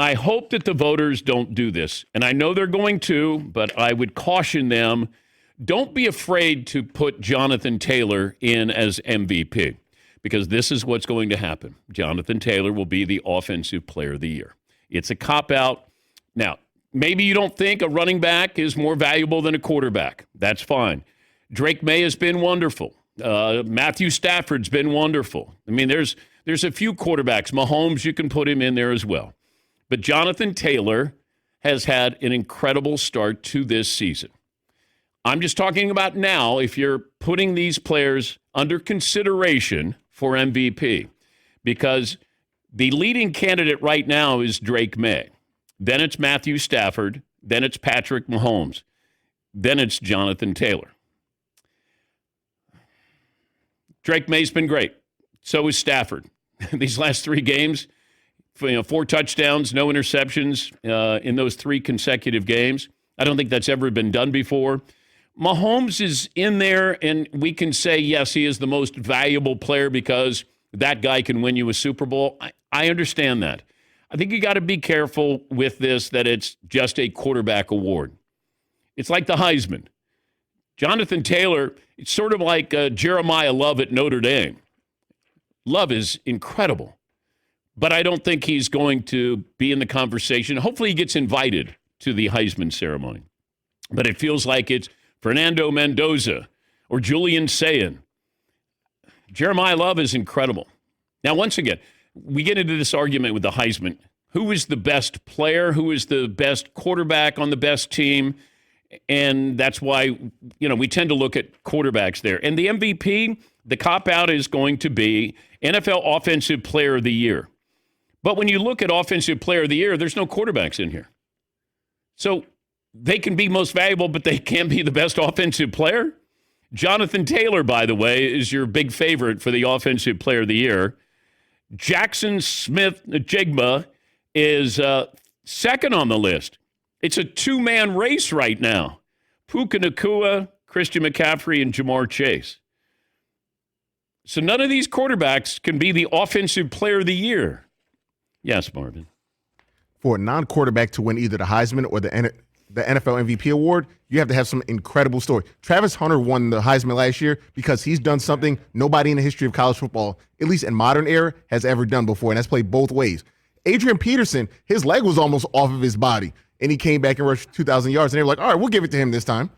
I hope that the voters don't do this. And I know they're going to, but I would caution them. Don't be afraid to put Jonathan Taylor in as MVP, because this is what's going to happen. Jonathan Taylor will be the Offensive Player of the Year. It's a cop-out. Now, maybe you don't think a running back is more valuable than a quarterback. That's fine. Drake May has been wonderful. Matthew Stafford's been wonderful. I mean, there's a few quarterbacks. Mahomes, you can put him in there as well. But Jonathan Taylor has had an incredible start to this season. I'm just talking about now, if you're putting these players under consideration for MVP, because the leading candidate right now is Drake May. Then it's Matthew Stafford. Then it's Patrick Mahomes. Then it's Jonathan Taylor. Drake May's been great. So is Stafford. These last 3 games, 4 touchdowns, no interceptions in those 3 consecutive games. I don't think that's ever been done before. Mahomes is in there, and we can say, yes, he is the most valuable player because that guy can win you a Super Bowl. I understand that. I think you got to be careful with this, that it's just a quarterback award. It's like the Heisman. Jonathan Taylor, it's sort of like Jeremiah Love at Notre Dame. Love is incredible, but I don't think he's going to be in the conversation. Hopefully he gets invited to the Heisman ceremony. But it feels like it's Fernando Mendoza or Julian Sayin. Jeremiah Love is incredible. Now, once again, we get into this argument with the Heisman. Who is the best player? Who is the best quarterback on the best team? And that's why, we tend to look at quarterbacks there. And the MVP, the cop-out is going to be NFL Offensive Player of the Year. But when you look at Offensive Player of the Year, there's no quarterbacks in here. So they can be most valuable, but they can't be the best offensive player. Jonathan Taylor, by the way, is your big favorite for the Offensive Player of the Year. Jackson Smith-Njigba is second on the list. It's a 2-man race right now. Puka Nacua, Christian McCaffrey, and Jamar Chase. So none of these quarterbacks can be the Offensive Player of the Year. Yes, Marvin. For a non-quarterback to win either the Heisman or the NFL MVP award, you have to have some incredible story. Travis Hunter won the Heisman last year because he's done something nobody in the history of college football, at least in modern era, has ever done before, and that's played both ways. Adrian Peterson, his leg was almost off of his body, and he came back and rushed 2,000 yards, and they were like, all right, we'll give it to him this time.